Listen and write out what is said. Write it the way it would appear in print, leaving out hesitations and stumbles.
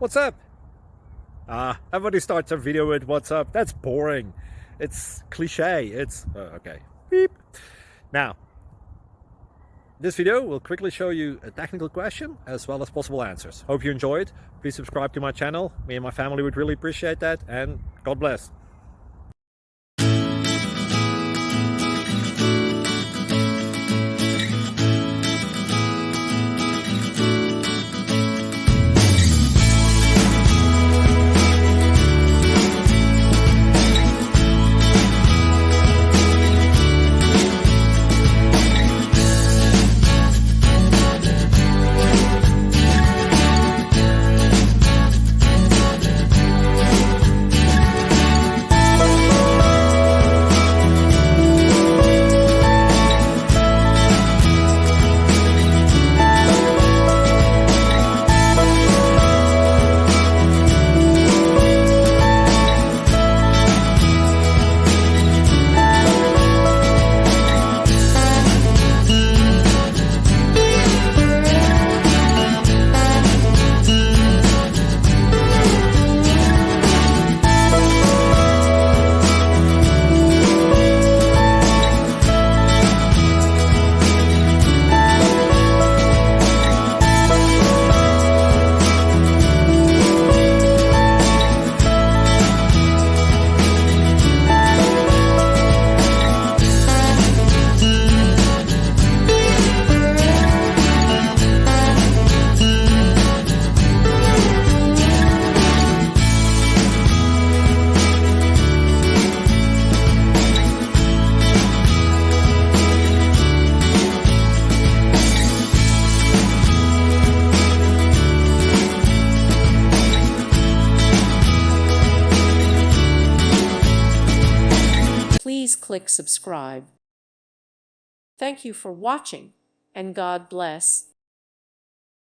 What's up? Everybody starts a video with what's up. That's boring. It's cliche. It's okay. Beep. Now, this video will quickly show you a technical question as well as possible answers. Hope you enjoyed. Please subscribe to my channel. Me and my family would really appreciate that, and God bless. Please click subscribe. Thank you for watching, and God bless.